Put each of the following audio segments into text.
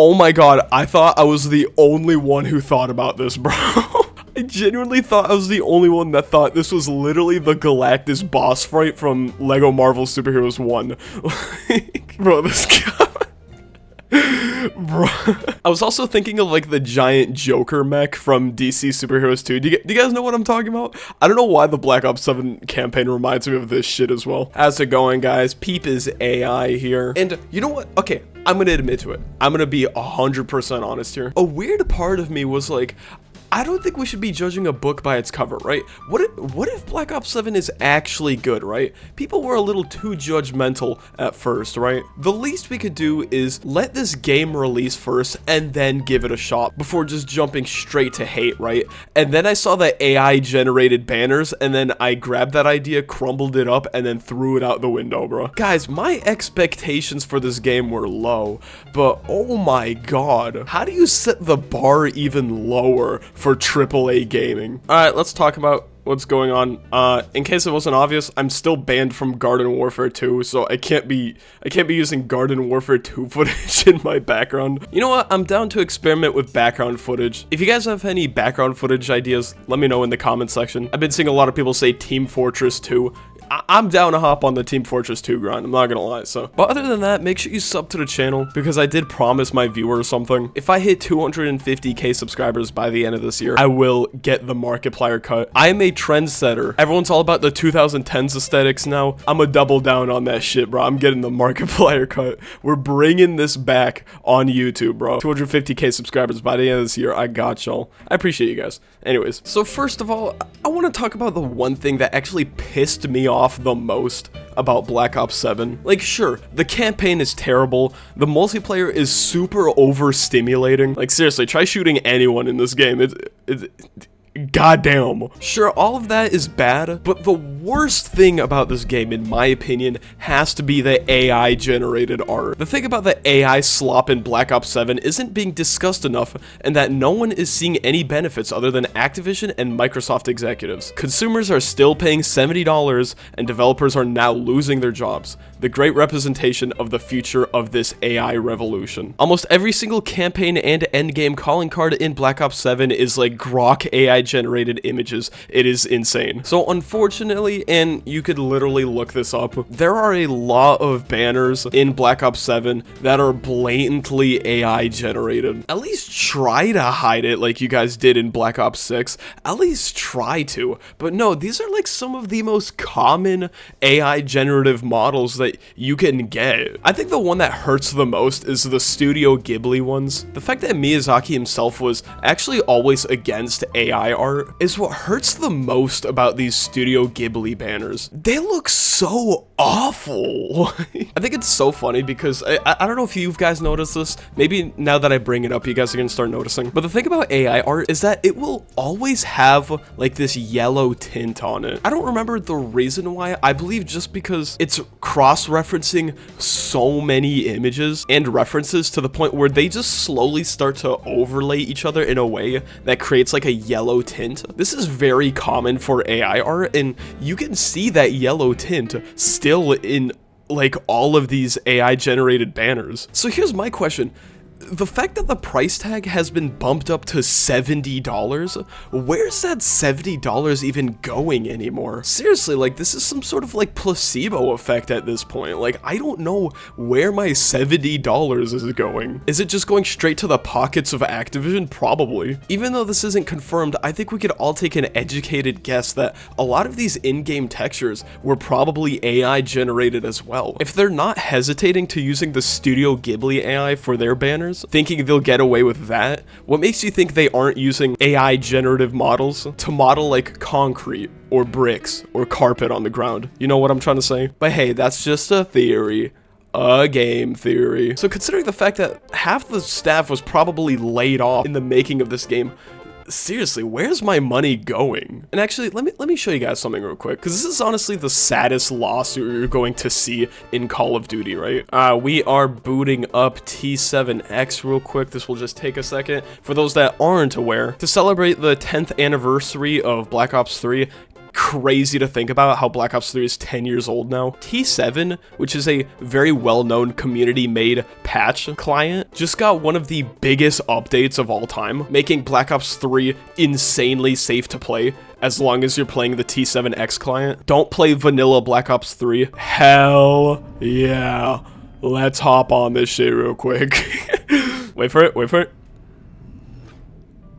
Oh my god, I thought I was the only one who thought about this, bro. I genuinely thought I was the only one that thought this was literally the Galactus boss fight from Lego Marvel Superheroes 1. Like, bro, this guy... Bro. I was also thinking of like the giant Joker mech from DC Superheroes 2. Do you guys know what I'm talking about? I don't know why the Black Ops 7 campaign reminds me of this shit as well. How's it going, guys? Peep is AI here. And you know what? Okay, I'm gonna admit to it. I'm gonna be 100% honest here. A weird part of me was like, I don't think we should be judging a book by its cover, right? What if Black Ops 7 is actually good, right? People were a little too judgmental at first, right? The least we could do is let this game release first and then give it a shot before just jumping straight to hate, right? And then I saw the AI generated banners and then I grabbed that idea, crumbled it up, and then threw it out the window, bro. Guys, my expectations for this game were low, but oh my god, how do you set the bar even lower for AAA gaming? Alright, let's talk about what's going on. In case it wasn't obvious, I'm still banned from Garden Warfare 2, so I can't be using Garden Warfare 2 footage in my background. You know what? I'm down to experiment with background footage. If you guys have any background footage ideas, let me know in the comment section. I've been seeing a lot of people say Team Fortress 2. I'm down to hop on the Team Fortress 2 grind, I'm not gonna lie, so. But other than that, make sure you sub to the channel, because I did promise my viewers something. If I hit 250k subscribers by the end of this year, I will get the Markiplier cut. I am a trendsetter. Everyone's all about the 2010s aesthetics now. I'm a double down on that shit, bro. I'm getting the Markiplier cut. We're bringing this back on YouTube, bro. 250k subscribers by the end of this year, I got y'all. I appreciate you guys. Anyways, so first of all, I want to talk about the one thing that actually pissed me off the most about Black Ops 7. Like, sure, the campaign is terrible, the multiplayer is super overstimulating. Like, seriously, try shooting anyone in this game. Goddamn. Sure, all of that is bad, but the worst thing about this game, in my opinion, has to be the AI generated art. The thing about the AI slop in Black Ops 7 isn't being discussed enough, and that no one is seeing any benefits other than Activision and Microsoft executives. Consumers are still paying $70, and developers are now losing their jobs. The great representation of the future of this AI revolution. Almost every single campaign and endgame calling card in Black Ops 7 is like grok AI generated images. It is insane. So unfortunately, and you could literally look this up, there are a lot of banners in Black Ops 7 that are blatantly AI generated. At least try to hide it like you guys did in Black Ops 6. At least try to. But no, these are like some of the most common AI generative models that you can get. I think the one that hurts the most is the Studio Ghibli ones. The fact that Miyazaki himself was actually always against AI art is what hurts the most about these Studio Ghibli banners. They look so awful. I think it's so funny because I don't know if you guys noticed this. Maybe now that I bring it up, you guys are gonna start noticing. But the thing about AI art is that it will always have like this yellow tint on it. I don't remember the reason why. I believe just because it's cross-referencing so many images and references to the point where they just slowly start to overlay each other in a way that creates like a yellow tint. This is very common for AI art, and you can see that yellow tint still in like all of these AI generated banners. So here's my question. The fact that the price tag has been bumped up to $70, where's that $70 even going anymore? Seriously, like, this is some sort of, like, placebo effect at this point. Like, I don't know where my $70 is going. Is it just going straight to the pockets of Activision? Probably. Even though this isn't confirmed, I think we could all take an educated guess that a lot of these in-game textures were probably AI generated as well. If they're not hesitating to using the Studio Ghibli AI for their banners, thinking they'll get away with that, what makes you think they aren't using AI generative models to model like concrete or bricks or carpet on the ground? You know what I'm trying to say? But hey, that's just a theory. A game theory. So considering the fact that half the staff was probably laid off in the making of this game, seriously, where's my money going? And actually, let me show you guys something real quick, because this is honestly the saddest loss you're going to see in Call of Duty, right? We are booting up T7X real quick. This will just take a second. For those that aren't aware, to celebrate the 10th anniversary of Black Ops 3, crazy to think about how Black Ops 3 is 10 years old now. T7, which is a very well-known community-made patch client, just got one of the biggest updates of all time, making Black Ops 3 insanely safe to play as long as you're playing the T7X client. Don't play vanilla Black Ops 3. Hell yeah. Let's hop on this shit real quick. Wait for it, wait for it.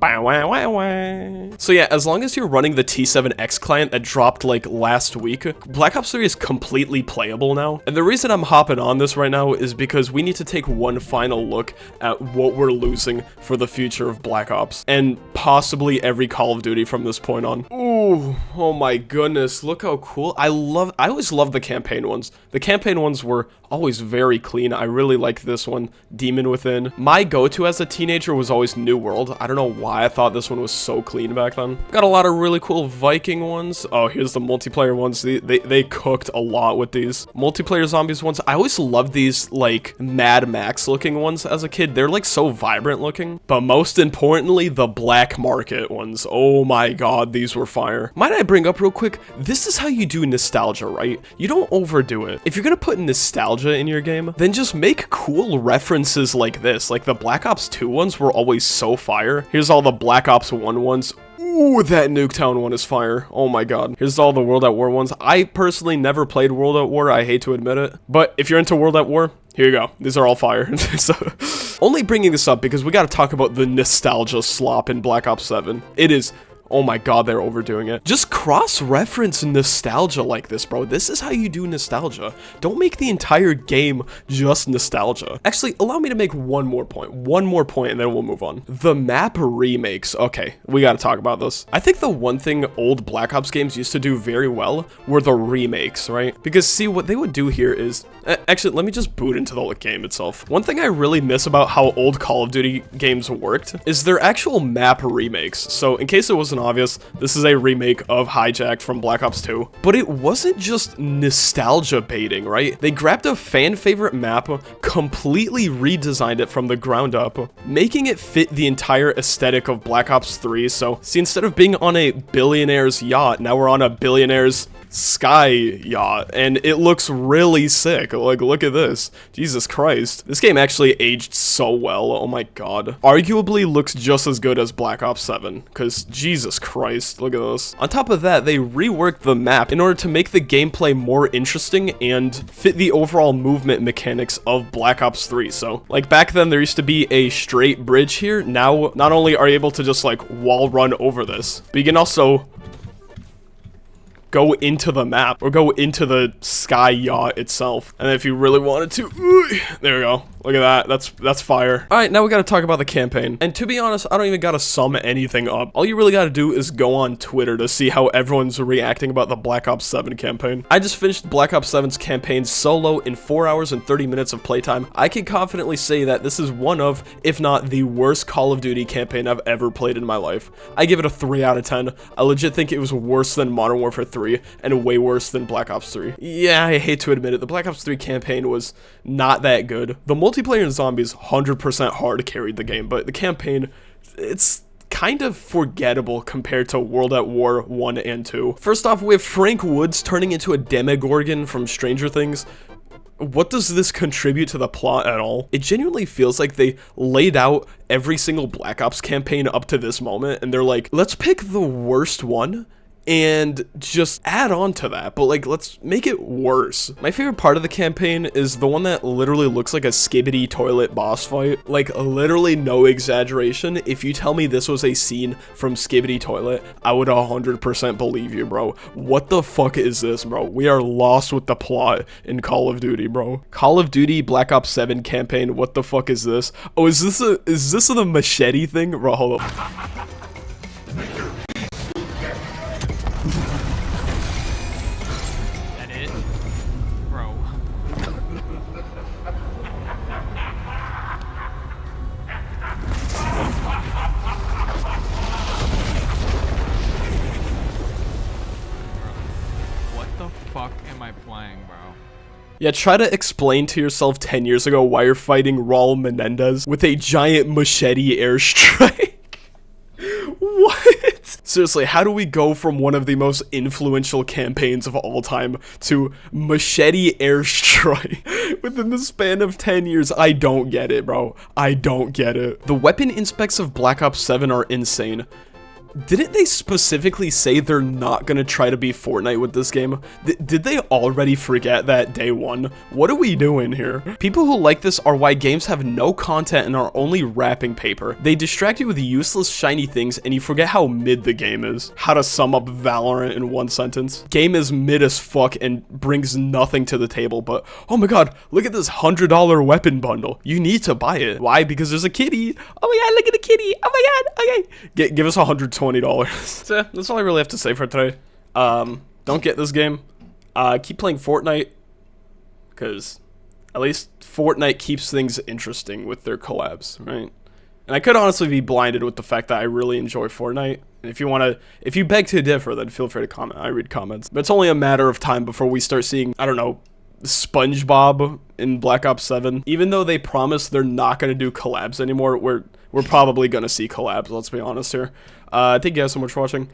So yeah, as long as you're running the T7X client that dropped like last week, Black Ops 3 is completely playable now. And the reason I'm hopping on this right now is because we need to take one final look at what we're losing for the future of Black Ops, and possibly every Call of Duty from this point on. Ooh, oh my goodness, look how cool. I always loved the campaign ones. The campaign ones were always very clean. I really like this one, Demon Within. My go-to as a teenager was always New World. I don't know why I thought this one was so clean back then. Got a lot of really cool Viking ones. Oh, here's the multiplayer ones. They cooked a lot with these. Multiplayer zombies ones. I always loved these like Mad Max looking ones as a kid. They're like so vibrant looking. But most importantly, the black market ones. Oh my god, these were fire. Might I bring up real quick, this is how you do nostalgia, right? You don't overdo it. If you're gonna put nostalgia in your game, then just make cool references like this. Like the Black Ops 2 ones were always so fire. Here's all the Black Ops 1 ones. Ooh, that Nuketown one is fire. Oh my god. Here's all the World at War ones. I personally never played World at War. I hate to admit it. But if you're into World at War, here you go. These are all fire. So, only bringing this up because we gotta talk about the nostalgia slop in Black Ops 7. It is... oh my god, they're overdoing it. Just cross-reference nostalgia like this, bro. This is how you do nostalgia. Don't make the entire game just nostalgia. Actually, allow me to make one more point, and then we'll move on. The map remakes. Okay, we gotta talk about this. I think the one thing old Black Ops games used to do very well were the remakes, right? Because see, what they would do here is... actually, let me just boot into the game itself. One thing I really miss about how old Call of Duty games worked is their actual map remakes. So, in case it wasn't obvious, this is a remake of Hijacked from Black Ops 2, but it wasn't just nostalgia baiting, right? They grabbed a fan favorite map, completely redesigned it from the ground up, making it fit the entire aesthetic of Black Ops 3. So, see, instead of being on a billionaire's yacht, now we're on a billionaire's sky yacht, and it looks really sick. Like, look at this. Jesus Christ. This game actually aged so well. Oh my god. Arguably looks just as good as Black Ops 7, because Jesus Christ, look at this. On top of that, they reworked the map in order to make the gameplay more interesting and fit the overall movement mechanics of Black Ops 3. So, like, back then there used to be a straight bridge here. Now, not only are you able to just, like, wall run over this, but you can also go into the map or go into the sky yacht itself. And if you really wanted to, there we go. Look at that. That's fire. All right, now we got to talk about the campaign. And to be honest, I don't even got to sum anything up. All you really got to do is go on Twitter to see how everyone's reacting about the Black Ops 7 campaign. I just finished Black Ops 7's campaign solo in 4 hours and 30 minutes of playtime. I can confidently say that this is one of, if not the worst Call of Duty campaign I've ever played in my life. I give it a 3 out of 10. I legit think it was worse than Modern Warfare 3 and way worse than Black Ops 3. Yeah, I hate to admit it, the Black Ops 3 campaign was not that good. The multiplayer and zombies 100% hard carried the game, but the campaign, it's kind of forgettable compared to World at War 1 and 2. First off, we have Frank Woods turning into a Demogorgon from Stranger Things. What does this contribute to the plot at all? It genuinely feels like they laid out every single Black Ops campaign up to this moment, and they're like, let's pick the worst one and just add on to that, but like, let's make it worse. My favorite part of the campaign is the one that literally looks like a Skibidi Toilet boss fight. Like, literally no exaggeration. If you tell me this was a scene from Skibidi Toilet, I would 100% believe you, bro. What the fuck is this, bro? We are lost with the plot in Call of Duty, bro. Call of Duty Black Ops 7 campaign, what the fuck is this? Oh, is this the machete thing? Bro, hold up. Yeah, try to explain to yourself 10 years ago why you're fighting Raul Menendez with a giant machete airstrike. What? Seriously, how do we go from one of the most influential campaigns of all time to machete airstrike within the span of 10 years? I don't get it, bro. I don't get it. The weapon inspects of Black Ops 7 are insane. Didn't they specifically say they're not gonna try to be Fortnite with this game? Did they already forget that day one? What are we doing here? People who like this are why games have no content and are only wrapping paper. They distract you with useless shiny things and you forget how mid the game is. How to sum up Valorant in one sentence. Game is mid as fuck and brings nothing to the table, but oh my god, look at this $100 weapon bundle. You need to buy it. Why? Because there's a kitty. Oh my god, look at the kitty. Oh my god, okay. Give us $120. So yeah, that's all I really have to say for today. Don't get this game. Keep playing Fortnite, because at least Fortnite keeps things interesting with their collabs, right? And I could honestly be blinded with the fact that I really enjoy Fortnite. And if you beg to differ, then feel free to comment. I read comments. But it's only a matter of time before we start seeing, I don't know, SpongeBob in Black Ops 7. Even though they promise they're not going to do collabs anymore, we're probably going to see collabs, let's be honest here. Thank you guys so much for watching.